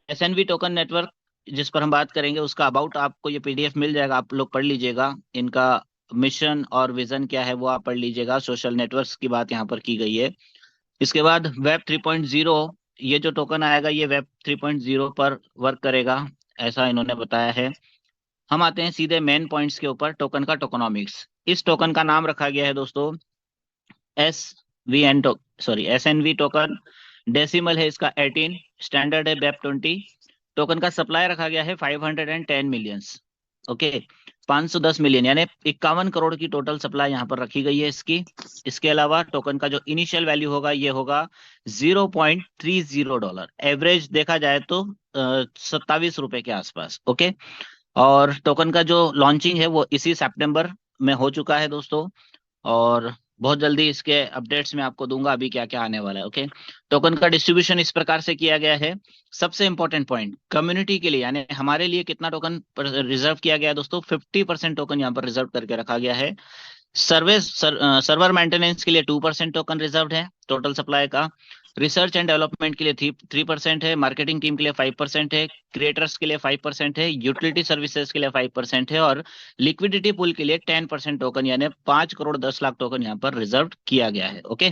SNV token network जिस पर हम बात करेंगे उसका अबाउट आपको ये पीडीएफ मिल जाएगा, आप लोग पढ़ लीजिएगा। इनका मिशन और विजन क्या है वो आप पढ़ लीजिएगा। सोशल नेटवर्क्स की बात यहाँ पर की गई है। इसके बाद वेब 3.0, ये जो टोकन आएगा ये वेब 3.0 पर वर्क करेगा, ऐसा इन्होंने बताया है। हम आते हैं सीधे मेन पॉइंट्स के ऊपर। टोकन का टोकनॉमिक्स, इस टोकन का नाम रखा गया है दोस्तों S V N sorry SNV token. Decimal है इसका 18, स्टैंडर्ड है वेब 20। टोकन का सप्लाई रखा गया है 510 मिलियंस। ओके, 510 मिलियन यानी 51 करोड़ की टोटल सप्लाई यहाँ पर रखी गई है इसकी। इसके अलावा टोकन का जो इनिशियल वैल्यू होगा ये होगा $0.30। एवरेज देखा जाए तो 27 रुपए के आसपास। ओके, और टोकन का जो लॉन्चिंग है वो इसी सितंबर में हो चुका है दोस्तों। और बहुत जल्दी इसके अपडेट्स में आपको दूंगा अभी क्या क्या आने वाला है। ओके, टोकन का डिस्ट्रीब्यूशन इस प्रकार से किया गया है। सबसे इंपॉर्टेंट पॉइंट, कम्युनिटी के लिए यानी हमारे लिए कितना टोकन रिजर्व किया गया है दोस्तों, 50% टोकन यहाँ पर रिजर्व करके रखा गया है। सर्वर मेंटेनेंस के लिए 2% टोकन रिजर्व है टोटल सप्लाई का। रिसर्च एंड डेवलपमेंट के लिए 3% है। मार्केटिंग टीम के लिए 5% है। क्रिएटर्स के लिए 5% है। यूटिलिटी सर्विसेज के लिए 5% है। और लिक्विडिटी पूल के लिए 10% टोकन यानी 5 करोड़ 10 लाख टोकन यहाँ पर रिजर्व किया गया है। ओके,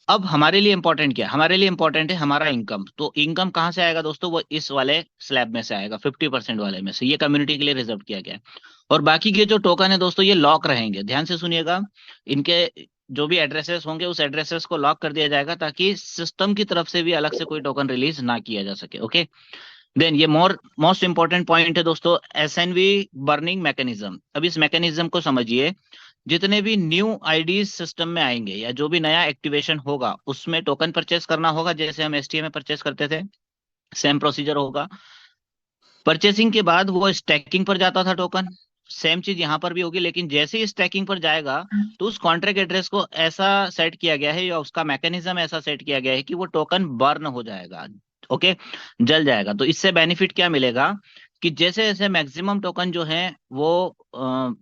अब हमारे लिए इंपॉर्टेंट क्या है? हमारे लिए इंपॉर्टेंट है हमारा इनकम। तो इनकम कहाँ से आएगा दोस्तों? वो इस वाले स्लैब में से आएगा, 50% वाले में से। ये कम्युनिटी के लिए रिजर्व किया गया है। और बाकी के जो टोकन है दोस्तों ये लॉक रहेंगे, ध्यान से सुनिएगा। इनके जो भी एड्रेसेस होंगे उस एड्रेसेस को लॉक कर दिया जाएगा ताकि सिस्टम की तरफ से भी अलग से कोई टोकन रिलीज ना किया जा सके। ओके, देन ये मोस्ट इंपॉर्टेंट पॉइंट है दोस्तों, SNV बर्निंग मैकेनिज्म। अब इस मैकेनिज्म को समझिए। जितने भी न्यू आईडीज सिस्टम में आएंगे या जो भी नया एक्टिवेशन होगा उसमें टोकन परचेस करना होगा, जैसे हम एसटीए में परचेस करते थे, सेम प्रोसीजर होगा। परचेसिंग के बाद वो स्टैकिंग पर जाता था टोकन, सेम चीज यहाँ पर भी होगी। लेकिन जैसे ही स्टैकिंग पर जाएगा तो उस कॉन्ट्रैक्ट एड्रेस को ऐसा सेट किया गया है या उसका मैकेनिज्म ऐसा सेट किया गया है कि वो टोकन बर्न हो जाएगा। ओके, जल जाएगा। तो इससे बेनिफिट क्या मिलेगा कि जैसे जैसे मैक्सिमम टोकन जो है वो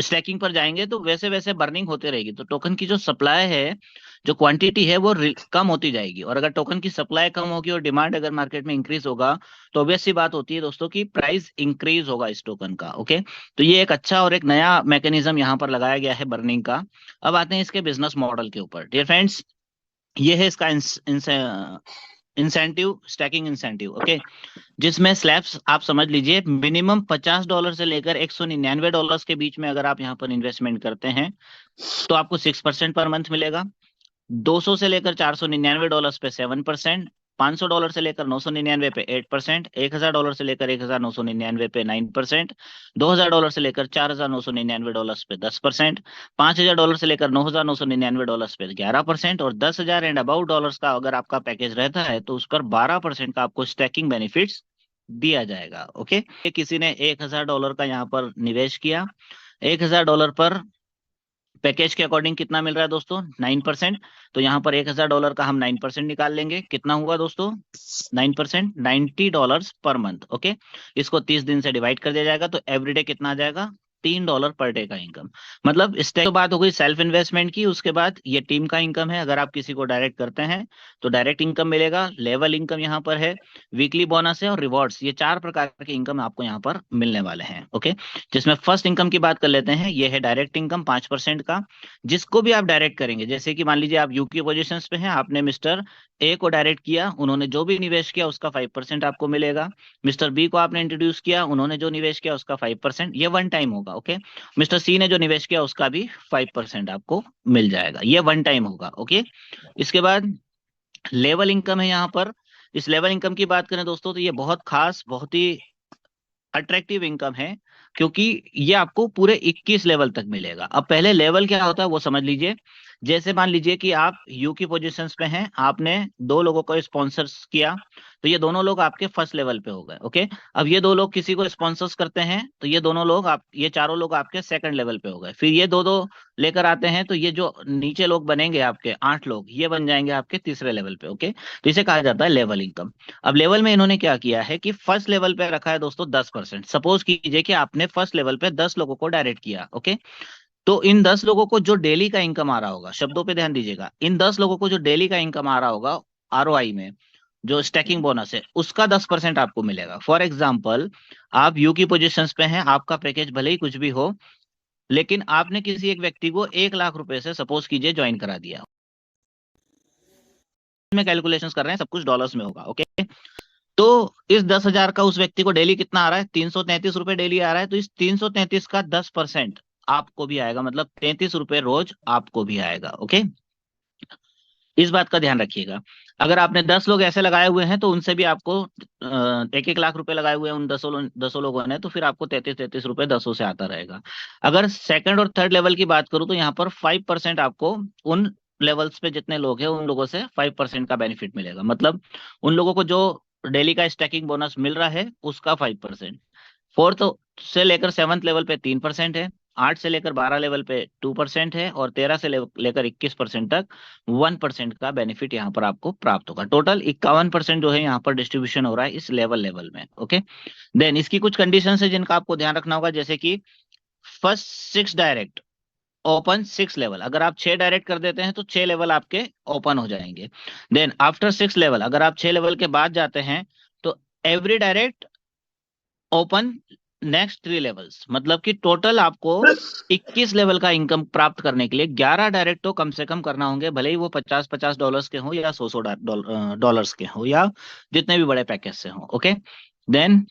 स्टैकिंग पर जाएंगे तो वैसे वैसे बर्निंग होते रहेगी। तो टोकन की जो सप्लाई है, जो क्वांटिटी है वो कम होती जाएगी। और अगर टोकन की सप्लाई कम होगी और डिमांड अगर मार्केट में इंक्रीज होगा तो ऑब्वियस सी बात होती है दोस्तों कि प्राइस इंक्रीज होगा इस टोकन का। ओके, तो ये एक अच्छा और एक नया मैकेनिज्म यहाँ पर लगाया गया है बर्निंग का। अब आते हैं इसके बिजनेस मॉडल के ऊपर। डियर फ्रेंड्स, ये है इसका इंसेंटिव, स्टैकिंग इंसेंटिव। ओके, जिसमें स्लैब्स आप समझ लीजिए मिनिमम $50 से लेकर $199 के बीच में अगर आप यहाँ पर इन्वेस्टमेंट करते हैं तो आपको 6% पर मंथ मिलेगा। 200 से लेकर $499 पे 7%। $500 से लेकर 999 पे 8%। $1000 से लेकर 1999 पे 9%। $2000 से लेकर $4999 पे 10%। $5000 से लेकर $9999 पे 11%। और 10,000 एंड अबाउट डॉलर्स का अगर आपका पैकेज रहता है तो उस पर 12% का आपको स्टैकिंग बेनिफिट्स दिया जाएगा। ओके, किसी ने $1000 का यहाँ पर निवेश किया, $1000 पर पैकेज के अकॉर्डिंग कितना मिल रहा है दोस्तों? 9%। तो यहाँ पर $1000 का हम 9% निकाल लेंगे, कितना हुआ दोस्तों? 9%, $90 पर मंथ। ओके, इसको 30 दिन से डिवाइड कर दिया जाएगा तो एवरीडे कितना आ जाएगा? $3 पर डे का इनकम। मतलब इस तो बात हो गई सेल्फ इन्वेस्टमेंट की। उसके बाद ये टीम का इनकम है, अगर आप किसी को डायरेक्ट करते हैं तो डायरेक्ट इनकम मिलेगा। लेवल इनकम यहाँ पर है, वीकली बोनस है और रिवॉर्ड्स। ये 4 प्रकार के इनकम आपको यहाँ पर मिलने वाले हैं। ओके, जिसमें फर्स्ट इनकम की बात कर लेते हैं। ये है डायरेक्ट इनकम 5% का, जिसको भी आप डायरेक्ट करेंगे। जैसे कि मान लीजिए आप यूके पोजीशन पे हैं, आपने मिस्टर ए को डायरेक्ट किया, उन्होंने जो भी निवेश किया उसका 5% आपको मिलेगा। मिस्टर बी को आपने इंट्रोड्यूस किया, उन्होंने जो निवेश किया उसका 5%, ये वन टाइम होगा। ओके, मिस्टर सी ने जो निवेश किया उसका भी 5% आपको मिल जाएगा, ये वन टाइम होगा। ओके, इसके बाद लेवल इनकम है यहाँ पर। इस लेवल इनकम की बात करें दोस्तों तो ये बहुत खास, बहुत ही अट्रैक्टिव इनकम है, क्योंकि ये आपको पूरे 21 लेवल तक मिलेगा। अब पहले लेवल क्या होता है वो समझ लीजिए। जैसे मान लीजिए कि आप यू की पोजीशंस पे हैं, आपने 2 लोगों को स्पॉन्सर्स किया, तो ये दोनों लोग आपके फर्स्ट लेवल पे हो गए। ओके, अब ये 2 लोग किसी को स्पॉन्सर्स करते हैं तो ये दोनों लोग आप, ये चारों लोग आपके सेकंड लेवल पे हो गए। फिर ये दो दो लेकर आते हैं तो ये जो नीचे लोग बनेंगे आपके 8 लोग, ये बन जाएंगे आपके तीसरे लेवल पे। ओके, तो इसे कहा जाता है लेवल इनकम। अब लेवल में इन्होंने क्या किया है कि फर्स्ट लेवल पे रखा है दोस्तों 10%। सपोज कीजिए कि आपने फर्स्ट लेवल पे 10 लोगों को डायरेक्ट किया। ओके, तो इन 10 लोगों को जो डेली का इनकम आ रहा होगा, शब्दों पे ध्यान दीजिएगा, इन 10 लोगों को जो डेली का इनकम आ रहा होगा आरओआई में, जो स्टैकिंग बोनस है उसका 10% आपको मिलेगा। फॉर एग्जाम्पल, आप यू की पोजिशंस पे हैं, आपका पैकेज भले ही कुछ भी हो, लेकिन आपने किसी एक व्यक्ति को 1 लाख रुपए से सपोज कीजिए ज्वाइन करा दिया, में कैलकुलेशंस कर रहे हैं, सब कुछ डॉलर्स में होगा, ओके। तो इस 10,000 का उस व्यक्ति को डेली कितना आ रहा है, 333 रुपए डेली आ रहा है, तो इस 333 का 10% आपको भी आएगा, मतलब 33 रुपए रोज आपको भी आएगा, ओके। इस बात का ध्यान रखिएगा। अगर आपने 10 लोग ऐसे लगाए हुए हैं तो उनसे भी आपको 1-1 लाख रुपए लगाए हुए हैं उन 10 लोगों ने, तो फिर आपको 33-33 रुपए 10 से आता रहेगा। अगर सेकंड और थर्ड लेवल की बात करूं तो यहाँ पर 5% आपको उन लेवल्स पे जितने लोग हैं उन लोगों से 5% का बेनिफिट मिलेगा, मतलब उन लोगों को जो डेली का स्टैकिंग बोनस मिल रहा है उसका 5%। फोर्थ से लेकर 7th लेवल पे 3% है, 8 से लेकर 12 लेवल पे 2% है, और 13 से लेकर 21% तक 1% का बेनिफिट यहाँ पर आपको प्राप्त होगा। टोटल 51% जो है यहाँ पर डिस्ट्रीब्यूशन हो रहा है इस लेवल लेवल में, ओके। देन इसकी कुछ कंडीशन है जिनका आपको ध्यान रखना होगा, जैसे कि फर्स्ट 6 डायरेक्ट ओपन 6 लेवल, अगर आप 6 डायरेक्ट कर देते हैं तो 6 लेवल आपके ओपन हो जाएंगे। देन आफ्टर 6 लेवल, अगर आप 6 लेवल के बाद जाते हैं तो every direct open next 3 levels, मतलब कि टोटल आपको 21 लेवल का इनकम प्राप्त करने के लिए 11 डायरेक्ट तो कम से कम करना होंगे, भले ही वो 50-50 डॉलर्स के हो या 100 डॉलर्स के हो, या जितने भी बड़े पैकेज से हो, okay. Then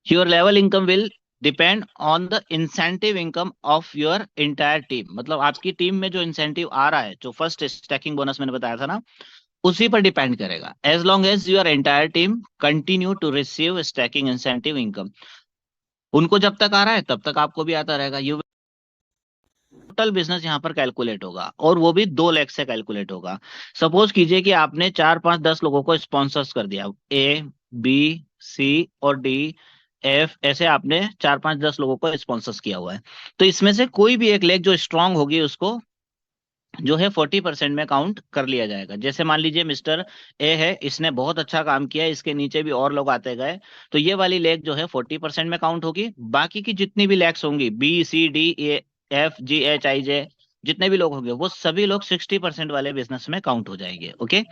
your level income will depend on the incentive income of your entire team, मतलब आपकी टीम में जो इंसेंटिव आ रहा है, जो फर्स्ट स्टैकिंग बोनस मैंने बताया था ना, उसी पर डिपेंड करेगा। As long as your entire team continue to receive stacking incentive income, उनको जब तक आ रहा है तब तक आपको भी आता रहेगा। यू टोटल बिजनेस यहाँ पर कैलकुलेट होगा, और वो भी 2 लाख से कैलकुलेट होगा। सपोज कीजिए कि आपने 4-5-10 लोगों को स्पॉन्सर्स कर दिया, A B C और D F, ऐसे आपने 4-5-10 लोगों को स्पॉन्सर्स किया हुआ है, तो इसमें से कोई भी एक लेग जो स्ट्रांग होगी उसको जो है 40% में काउंट कर लिया जाएगा। जैसे मान लीजिए मिस्टर ए है, इसने बहुत अच्छा काम किया, इसके नीचे भी और लोग आते गए, तो ये वाली लेग जो है 40% में काउंट होगी। बाकी की जितनी भी लेग्स होंगी, B C D E F G H I J, जितने भी लोग होंगे वो सभी लोग 60% वाले बिजनेस में काउंट हो जाएंगे, ओके।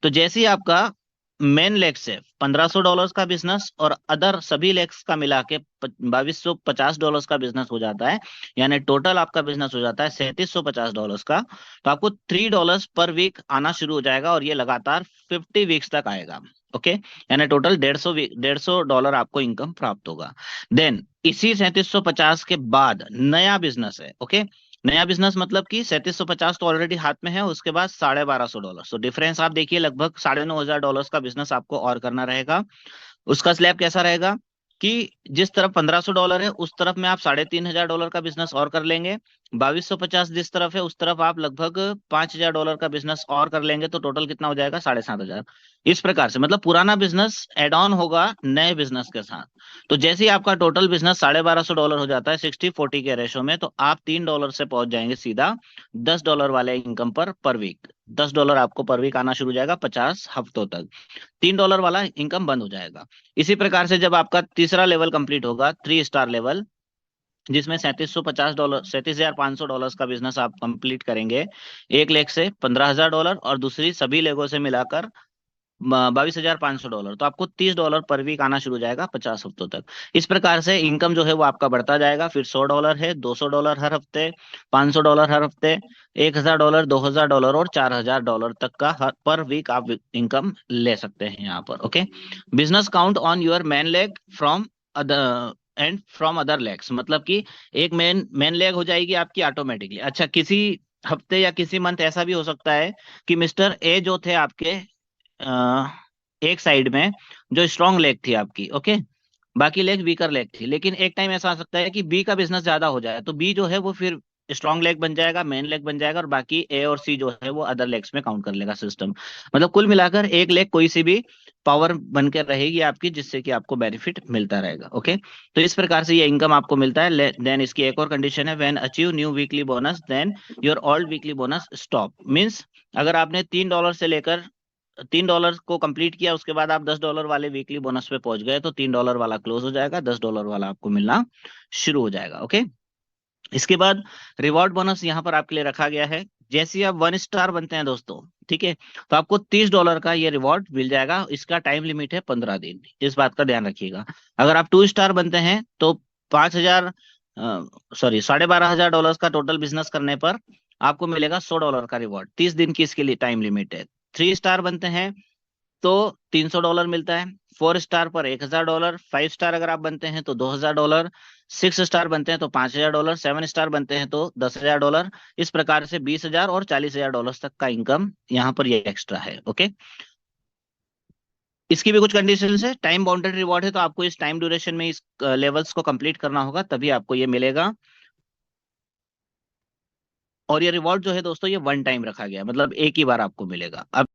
तो जैसे ही आपका मेन लेग से $1,500 का बिजनेस और अदर सभी लेग्स का मिला के $2,250 का बिजनेस हो जाता है, यानी टोटल आपका बिजनेस हो जाता है $3,750 का, तो आपको $3 पर वीक आना शुरू हो जाएगा, और ये लगातार 50 वीक्स तक आएगा, ओके। यानी टोटल 150 आपको इनकम प्राप्त होगा। देन इसी 3750 के बाद नया बिजनेस है, ओके। नया बिजनेस मतलब कि 3750 तो ऑलरेडी हाथ में है, उसके बाद $1,250, तो डिफरेंस आप देखिए लगभग $9,500 का बिजनेस आपको और करना रहेगा। उसका स्लैब कैसा रहेगा कि जिस तरफ $1,500 है उस तरफ में आप $3,500 का बिजनेस और कर लेंगे, 2,250 जिस तरफ है उस तरफ आप लगभग $5,000 का बिजनेस और कर लेंगे, तो टोटल कितना हो जाएगा, 7,500। इस प्रकार से मतलब पुराना बिजनेस एड ऑन होगा नए बिजनेस के साथ। तो जैसे ही आपका टोटल बिजनेस $1,250 हो जाता है 60-40 के रेशो में, तो आप $3 से पहुंच जाएंगे सीधा $10 वाले इनकम पर वीक। $10 आपको पर वीक आना शुरू हो जाएगा 50 हफ्तों तक, $3 वाला इनकम बंद हो जाएगा। इसी प्रकार से जब आपका तीसरा लेवल कंप्लीट होगा, 3 स्टार लेवल, जिसमें $37,500 का बिजनेस आप कंप्लीट करेंगे, एक लेग से $15,000 और दूसरी सभी लेगों से मिलाकर $22,500, तो आपको $30 पर वीक आना शुरू हो जाएगा 50 हफ्तों तक। इस प्रकार से इनकम जो है वो आपका बढ़ता जाएगा, फिर $100 है, $200 हर हफ्ते, $500 हर हफ्ते, $1,000, $2,000 और $4,000 तक का हर पर वीक आप इनकम ले सकते हैं यहाँ पर, okay. Business count on your man leg from other and from other legs, मतलब कि एक मेन लेग हो जाएगी आपकी ऑटोमेटिकली। अच्छा, किसी हफ्ते या किसी मंथ ऐसा भी हो सकता है कि मिस्टर ए जो थे आपके अ, एक साइड में जो स्ट्रांग लेग थी आपकी, ओके, बाकी लेग वीकर लेग थी, लेकिन एक टाइम ऐसा आ सकता है कि बी का बिजनेस ज्यादा हो जाए, तो बी जो है वो फिर स्ट्रांग लेग बन जाएगा, मेन लेग बन जाएगा, और बाकी ए और सी जो है वो अदर लेग्स में काउंट कर लेगा सिस्टम। मतलब कुल मिलाकर एक लेग कोई सी भी पावर बन के रहेगी आपकी, जिससे कि आपको बेनिफिट मिलता रहेगा, ओके। तो इस प्रकार से ये इनकम आपको मिलता है। देन इसकी एक और कंडीशन है, when achieve new weekly bonus then your old weekly bonus stop, means अगर आपने $3 से लेकर $3 को कंप्लीट किया, उसके बाद आप $10 वाले वीकली बोनस पे पहुंच गए, तो $3 वाला क्लोज हो जाएगा, $10 वाला आपको मिलना शुरू हो जाएगा, ओके। इसके बाद रिवॉर्ड बोनस यहाँ पर आपके लिए रखा गया है, जैसे ही आप 1 स्टार बनते हैं दोस्तों, ठीक है, तो आपको $30 का ये रिवॉर्ड मिल जाएगा। इसका टाइम लिमिट है 15 दिन, इस बात का ध्यान रखिएगा। अगर आप 2 स्टार बनते हैं तो 5,000, सॉरी, $12,500 का टोटल बिजनेस करने पर आपको मिलेगा $100 का रिवॉर्ड। 30 दिन की इसके लिए टाइम लिमिट है। 3 स्टार बनते हैं तो $300 मिलता है। 4 स्टार पर $1,000। 5 स्टार अगर आप बनते हैं तो $2,000। 6 स्टार बनते हैं तो $5,000। 7 स्टार बनते हैं तो $10,000। इस प्रकार से 20,000 और $40,000 तक का इनकम यहाँ पर ये एक्स्ट्रा है। ओके, इसकी भी कुछ कंडीशंस है। टाइम बाउंडेड रिवॉर्ड है, तो आपको इस टाइम ड्यूरेशन में इस लेवल्स को कंप्लीट करना होगा, तभी आपको ये मिलेगा। और ये रिवॉर्ड जो है दोस्तों, ये वन टाइम रखा गया है, मतलब एक ही बार आपको मिलेगा। अब